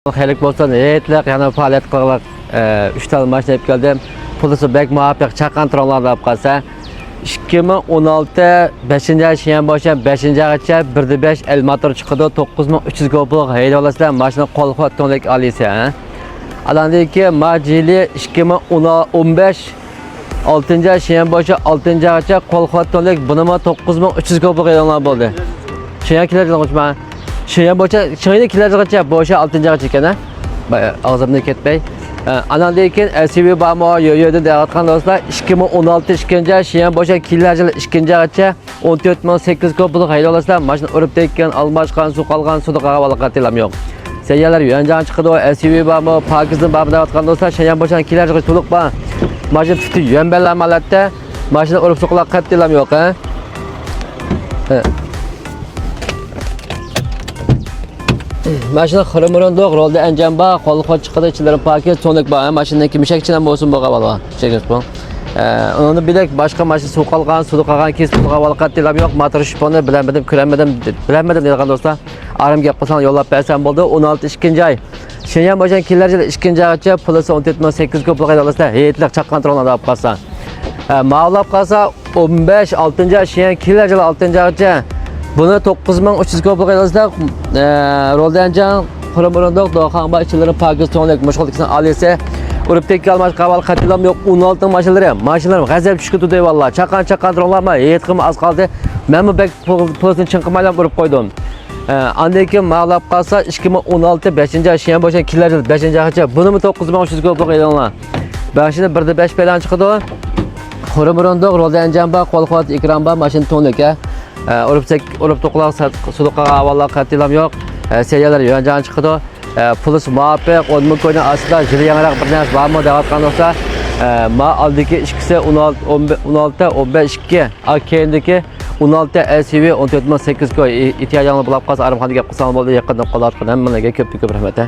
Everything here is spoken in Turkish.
Xeyirlik bolsun, heyetlik, yana faaliyet qilib 3 ta mashina olib keldim. Pulisi bek muvaffaq chaqan tronlarni olib qolsa 2016 5-yil boshdan 5-gacha 1.5 el motor chiqdi, 9300 ko'plik hayda olasizlar, mashina qo'lquvvat tonlik olasiz, ha. Alandan keyin majili 2015 6-yil boshi 6-gacha qo'lquvvat tonlik bunimi 9300 ko'plik haydalar bo'ldi. Shunga keladigan Şeye boşa, şöyle kilometre boşa 6-gacha ekan, ha. Ağzımdan ketmay. Anandayken SUV barmo yo'yo'da da'vatgan do'stlar 2016 2-yil sheye boşa kilometre 2-gacha 14800 ko'plik hayda olasizlar. Mashina urib tekkan, almashgan, suv qolgan, suvda qolgan vaqtlar yo'q. Sayyalar yanjan chiqdi, SUV barmo, Pakistan barmo da'vatgan do'stlar, sheye boşa kilometre to'liq bor. Mashina tuti yo'nbalar malatda, mashina urib suqlar qatlar yo'q, ha. Mashina xirmurundoq rolda anjamba, qo'lqot chiqadi, ichilari paket, to'nik bor. Mashinadagi mushakchidan bo'lsin bo'lgan. Chekasiz bu. Uni bilak boshqa mashina suv qolgan, suv qolgan, kes pulga vaqtlar yo'q. Motor shponi bilmadim, ko'rmadim degan do'stlar. Arim gap qilsam yo'llab bersam bo'ldi. 16-yil. Sheyam boshdan kilometre 2-gacha pulisi 14800 ko'plik olasizlar. Heyetlik chaqqan tronlarni olib qolsa. Ma'lum qolsa 15 6-yil sheyam kilometre 6-gacha Buni 9300 ko'plik olasizlar. Roldanjan xirmurundoq do'xanba ichilari Pakistonlik mashg'ullikni olsa, urib tekkalmash qaval qatilam yo'q. 16 mashinalar g'azab tushdi vallahi. Chaqan tronlarma yetqim az qoldi. Men bu bek pulni chinqimaylar urib qo'ydim. Andan keyin ma'lum qolsa 2016 5-yil boshdan kilometre 5-gacha bunimi 9300 ko'plik e'lonlar. Mashina 1.5 bilan chiqdi. Xirmurundoq roldanjanba qo'lquvvat ekranba mashina tonlik, urib to'qlar suduqa avvallar qatilam yo'q. Seriyalar yanjan chiqdi. Pulis muvaffaq 10 ming ko'ydan aslida jili yangroq bir narsa bormi da'vatgan bo'lsa, ma oldiki ikkisi 16 15 2, keyindagi 16 SUV 14800 ko'y ehtiyojlarni bulab qolsa, Arimxonga gap qilsam bo'ldi, yaqindan qolar. Hammalarga ko'p rahmat.